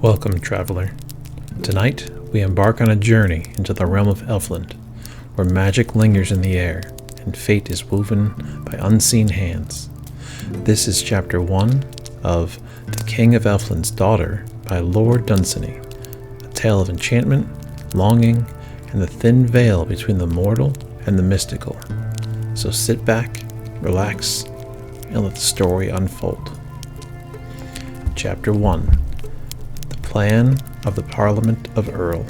Welcome, traveler. Tonight, we embark on a journey into the realm of Elfland, where magic lingers in the air and fate is woven by unseen hands. This is Chapter 1 of The King of Elfland's Daughter by Lord Dunsany, a tale of enchantment, longing, and the thin veil between the mortal and the mystical. So sit back, relax, and let the story unfold. Chapter 1: The Plan of the Parliament of Earl.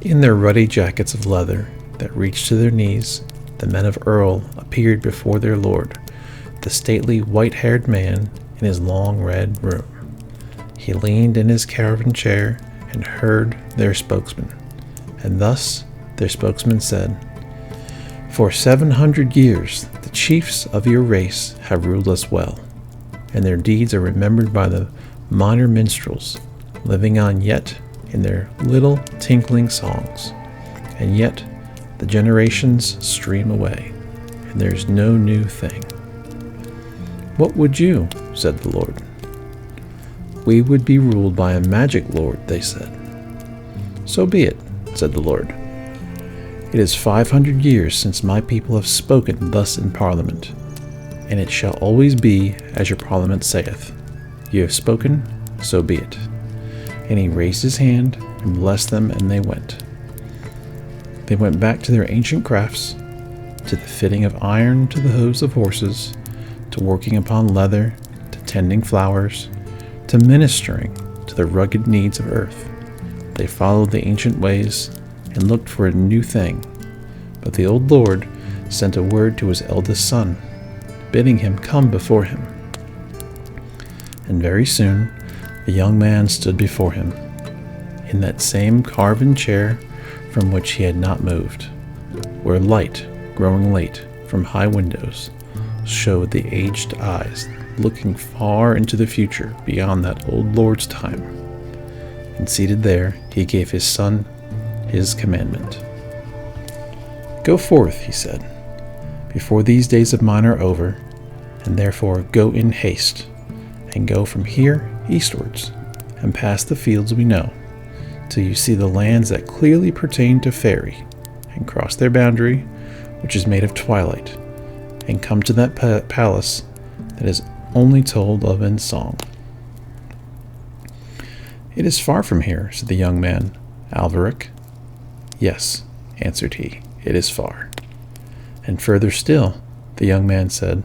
In their ruddy jackets of leather that reached to their knees, the men of Earl appeared before their lord, the stately white-haired man in his long red room. He leaned in his carven chair and heard their spokesman, and thus their spokesman said, "For 700 years the chiefs of your race have ruled us well, and their deeds are remembered by the minor minstrels, living on yet in their little tinkling songs. And yet the generations stream away, and there's no new thing." "What would you?" said the Lord. "We would be ruled by a magic lord," they said. "So be it," said the Lord. "It is 500 years since my people have spoken thus in Parliament, and it shall always be as your Parliament saith. You have spoken, so be it." And he raised his hand and blessed them, and they went. They went back to their ancient crafts, to the fitting of iron to the hooves of horses, to working upon leather, to tending flowers, to ministering to the rugged needs of earth. They followed the ancient ways and looked for a new thing. But the old lord sent a word to his eldest son, bidding him come before him. And very soon the young man stood before him, in that same carven chair from which he had not moved, where light, growing late, from high windows, showed the aged eyes looking far into the future beyond that old lord's time. And seated there, he gave his son his commandment. "Go forth," he said, "before these days of mine are over, and therefore go in haste, and go from here eastwards, and past the fields we know, till you see the lands that clearly pertain to Fairy, and cross their boundary, which is made of twilight, and come to that palace that is only told of in song." "It is far from here," said the young man, Alveric. "Yes," answered he, "it is far." "And further still," the young man said,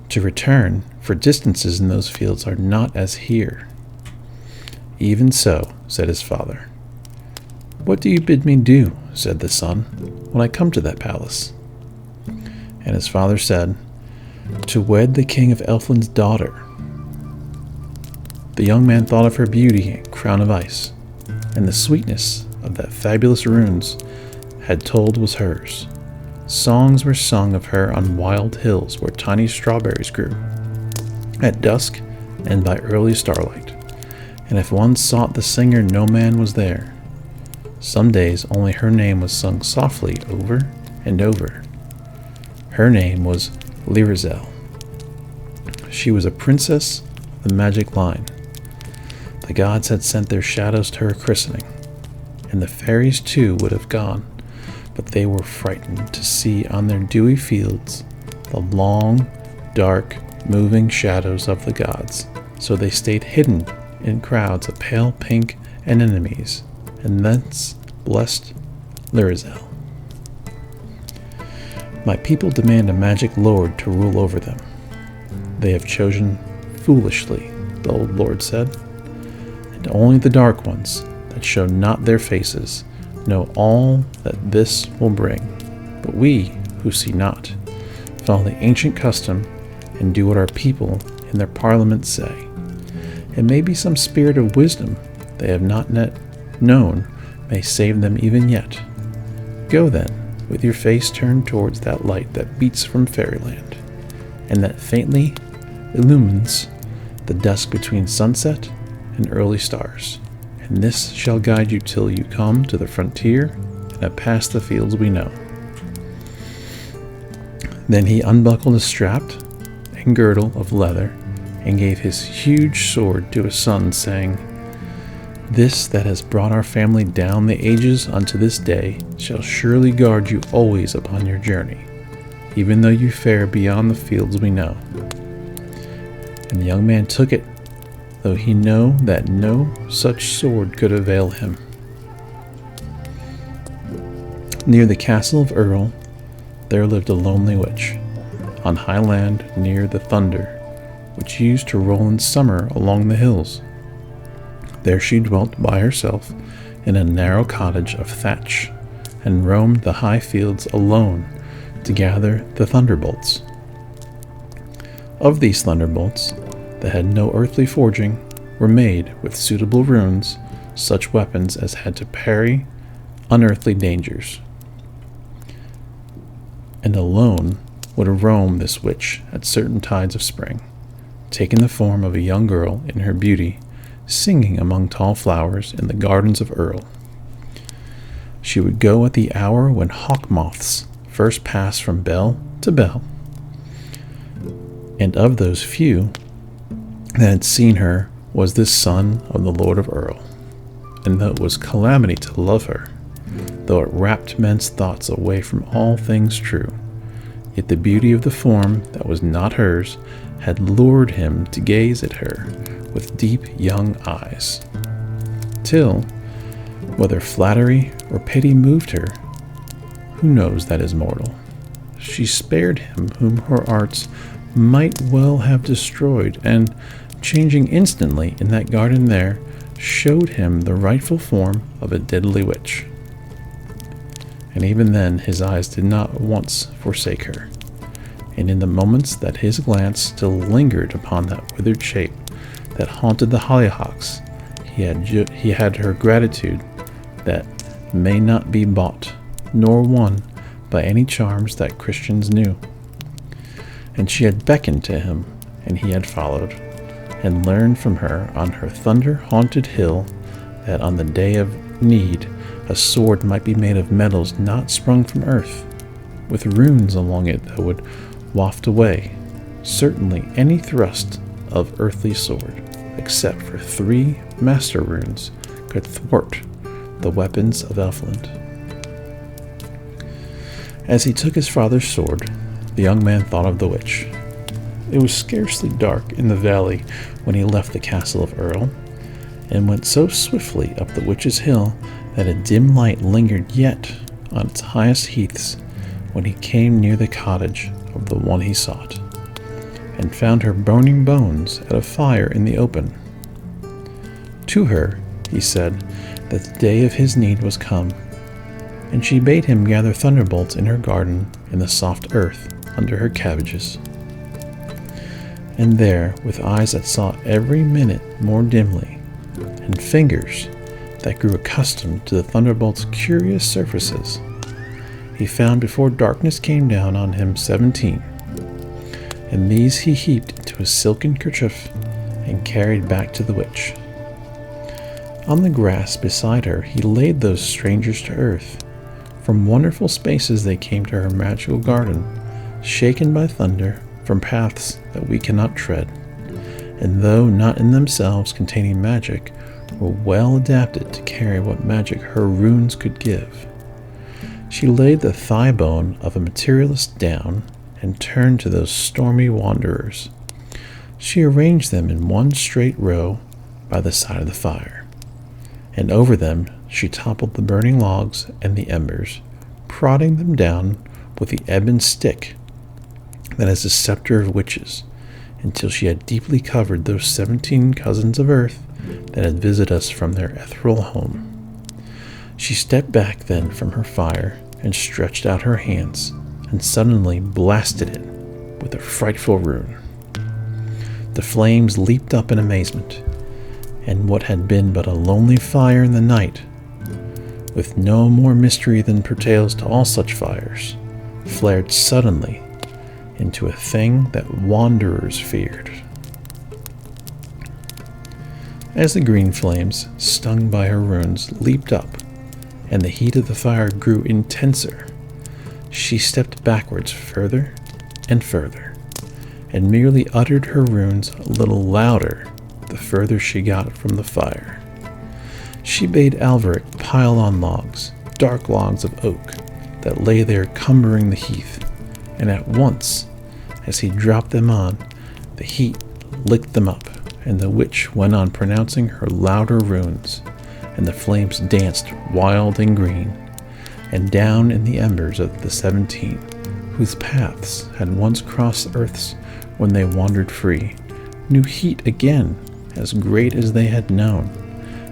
"to return, for distances in those fields are not as here." "Even so," said his father. "What do you bid me do," said the son, "when I come to that palace?" And his father said, "To wed the King of Elfland's daughter." The young man thought of her beauty and crown of ice, and the sweetness of that fabulous runes had told was hers. Songs were sung of her on wild hills where tiny strawberries grew, at dusk and by early starlight, and if one sought the singer no man was there. Some days only her name was sung softly over and over. Her name was Lyrizel. She was a princess of the magic line. The gods had sent their shadows to her christening, and the fairies too would have gone, but they were frightened to see on their dewy fields the long, dark, moving shadows of the gods, so they stayed hidden in crowds of pale pink anemones, and thence blessed Lyrizel. "My people demand a magic lord to rule over them. They have chosen foolishly," the old lord said, "and only the dark ones that show not their faces know all that this will bring. But we, who see not, follow the ancient custom and do what our people in their parliament say. It may be some spirit of wisdom they have not yet known may save them even yet. Go then, with your face turned towards that light that beats from fairyland, and that faintly illumines the dusk between sunset and early stars, and this shall guide you till you come to the frontier and have passed the fields we know." Then he unbuckled a strap and girdle of leather and gave his huge sword to his son, saying, "This that has brought our family down the ages unto this day shall surely guard you always upon your journey, even though you fare beyond the fields we know." And the young man took it, though he knew that no such sword could avail him. Near the castle of Earl, there lived a lonely witch, on high land near the thunder, which used to roll in summer along the hills. There she dwelt by herself in a narrow cottage of thatch, and roamed the high fields alone to gather the thunderbolts. Of these thunderbolts, that had no earthly forging, were made with suitable runes such weapons as had to parry unearthly dangers. And alone would roam this witch at certain tides of spring, taking the form of a young girl in her beauty, singing among tall flowers in the gardens of Earl. She would go at the hour when hawk moths first pass from bell to bell. And of those few that had seen her was this son of the Lord of Earl, and though it was calamity to love her, though it wrapped men's thoughts away from all things true, yet the beauty of the form that was not hers had lured him to gaze at her with deep young eyes, till, whether flattery or pity moved her, who knows that is mortal, she spared him whom her arts might well have destroyed, and, changing instantly in that garden there, showed him the rightful form of a deadly witch. And even then his eyes did not once forsake her, and in the moments that his glance still lingered upon that withered shape that haunted the hollyhocks, he had her gratitude that may not be bought, nor won by any charms that Christians knew. And she had beckoned to him, and he had followed, and learned from her on her thunder-haunted hill that on the day of need a sword might be made of metals not sprung from earth, with runes along it that would waft away certainly any thrust of earthly sword, except for 3 master runes could thwart the weapons of Elfland. As he took his father's sword, the young man thought of the witch. It was scarcely dark in the valley when he left the castle of Earl, and went so swiftly up the witch's hill that a dim light lingered yet on its highest heaths when he came near the cottage of the one he sought, and found her burning bones at a fire in the open. To her he said that the day of his need was come, and she bade him gather thunderbolts in her garden in the soft earth under her cabbages. And there, with eyes that saw every minute more dimly, and fingers that grew accustomed to the thunderbolt's curious surfaces, he found before darkness came down on him 17, and these he heaped into a silken kerchief and carried back to the witch. On the grass beside her he laid those strangers to earth. From wonderful spaces they came to her magical garden, shaken by thunder from paths that we cannot tread, and though not in themselves containing magic, were well adapted to carry what magic her runes could give. She laid the thigh bone of a materialist down and turned to those stormy wanderers. She arranged them in one straight row by the side of the fire, and over them she toppled the burning logs and the embers, prodding them down with the ebon stick that is the scepter of witches, until she had deeply covered those 17 cousins of earth that had visited us from their ethereal home. She stepped back then from her fire and stretched out her hands, and suddenly blasted it with a frightful rune. The flames leaped up in amazement, and what had been but a lonely fire in the night, with no more mystery than pertains to all such fires, flared suddenly into a thing that wanderers feared. As the green flames, stung by her runes, leaped up, and the heat of the fire grew intenser, she stepped backwards further and further, and merely uttered her runes a little louder the further she got from the fire. She bade Alveric pile on logs, dark logs of oak, that lay there cumbering the heath, and at once, as he dropped them on, the heat licked them up, and the witch went on pronouncing her louder runes, and the flames danced wild and green, and down in the embers of the 17, whose paths had once crossed earth's when they wandered free, new heat again, as great as they had known,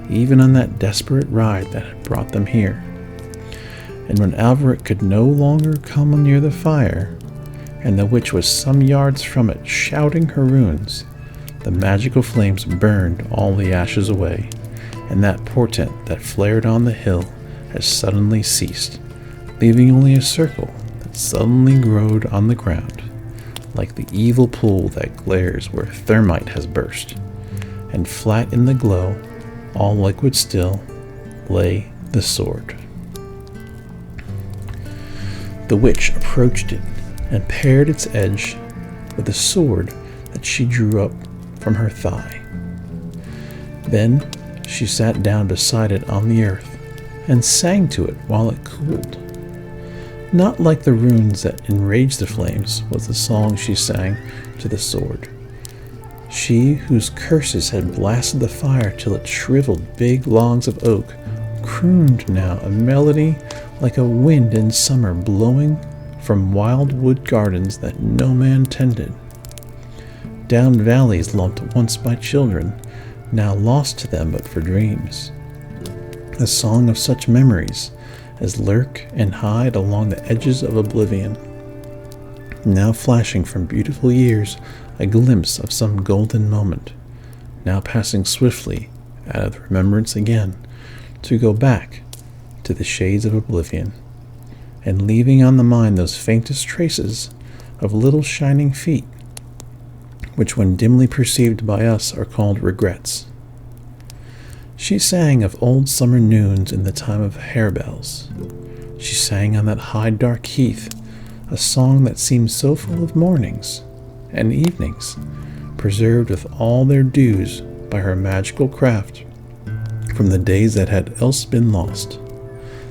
even on that desperate ride that had brought them here. And when Alveric could no longer come near the fire, and the witch was some yards from it shouting her runes, the magical flames burned all the ashes away, and that portent that flared on the hill has suddenly ceased, leaving only a circle that suddenly growed on the ground, like the evil pool that glares where thermite has burst, and flat in the glow, all liquid still, lay the sword. The witch approached it and pared its edge with a sword that she drew up from her thigh. Then she sat down beside it on the earth and sang to it while it cooled. Not like the runes that enraged the flames was the song she sang to the sword. She whose curses had blasted the fire till it shriveled big logs of oak crooned now a melody like a wind in summer blowing from wild wood gardens that no man tended. Down valleys lumped once by children, now lost to them but for dreams. A song of such memories as lurk and hide along the edges of oblivion, now flashing from beautiful years a glimpse of some golden moment, now passing swiftly out of remembrance again, to go back to the shades of oblivion, and leaving on the mind those faintest traces of little shining feet, which when dimly perceived by us are called regrets. She sang of old summer noons in the time of harebells. She sang on that high dark heath a song that seemed so full of mornings and evenings, preserved with all their dues by her magical craft from the days that had else been lost,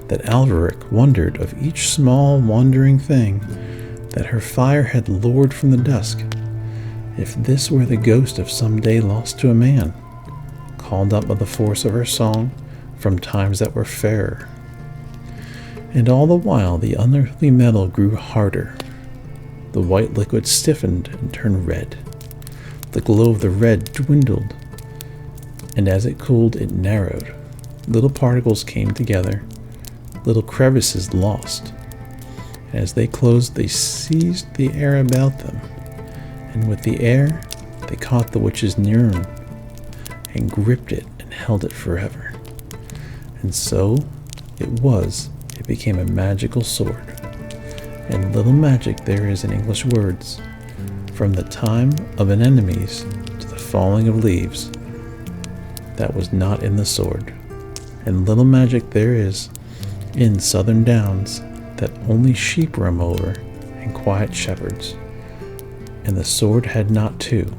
that Alveric wondered of each small wandering thing that her fire had lured from the dusk, if this were the ghost of some day lost to a man, called up by the force of her song from times that were fairer. And all the while the unearthly metal grew harder. The white liquid stiffened and turned red. The glow of the red dwindled, and as it cooled it narrowed. Little particles came together, little crevices lost. And as they closed they seized the air about them, and with the air they caught the witch's Nirn, and gripped it and held it forever. And so it became a magical sword. And little magic there is in English words, from the time of anemones to the falling of leaves, that was not in the sword. And little magic there is in southern downs that only sheep roam over and quiet shepherds. And the sword had not two,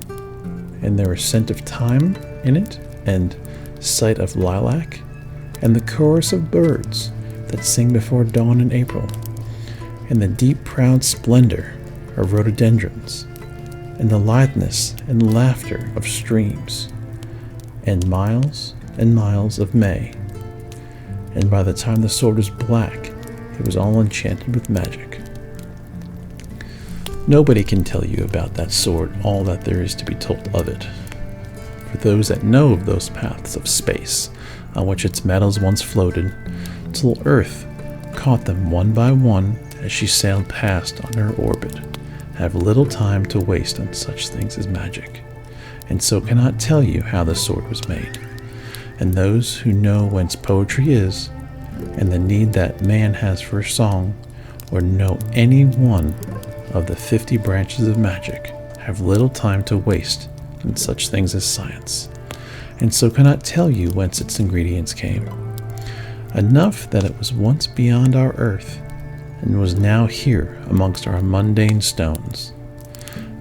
and there was scent of thyme in it, and sight of lilac, and the chorus of birds that sing before dawn in April, and the deep proud splendor of rhododendrons, and the litheness and laughter of streams, and miles of May. And by the time the sword was black, it was all enchanted with magic. Nobody can tell you about that sword all that there is to be told of it. For those that know of those paths of space on which its metals once floated, till Earth caught them one by one as she sailed past on her orbit, have little time to waste on such things as magic, and so cannot tell you how the sword was made. And those who know whence poetry is, and the need that man has for song, or know any one of the 50 branches of magic, have little time to waste on such things as science, and so cannot tell you whence its ingredients came. Enough that it was once beyond our earth, and was now here amongst our mundane stones,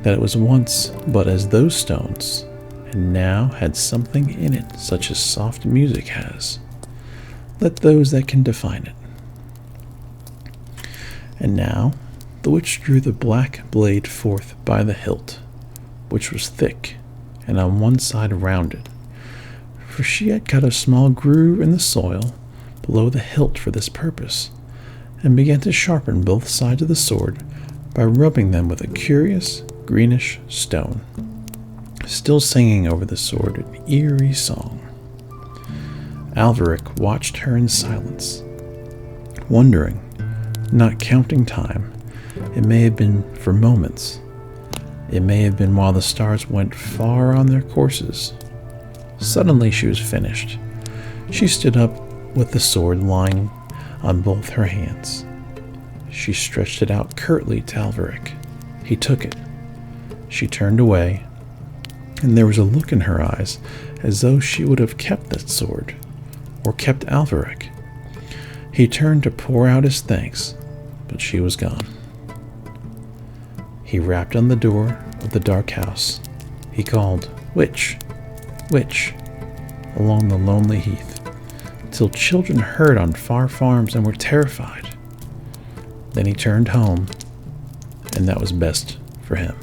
that it was once but as those stones, and now had something in it such as soft music has. Let those that can define it. And now the witch drew the black blade forth by the hilt, which was thick and on one side rounded, for she had cut a small groove in the soil below the hilt for this purpose, and began to sharpen both sides of the sword by rubbing them with a curious greenish stone, still singing over the sword an eerie song. Alveric watched her in silence, wondering, not counting time. It may have been for moments. It may have been while the stars went far on their courses. Suddenly she was finished. She stood up with the sword lying on both her hands. She stretched it out curtly to Alveric. He took it. She turned away, and there was a look in her eyes as though she would have kept that sword, or kept Alveric. He turned to pour out his thanks, but she was gone. He rapped on the door of the dark house. He called, "Witch, witch," along the lonely heath, till children heard on far farms and were terrified. Then he turned home, and that was best for him.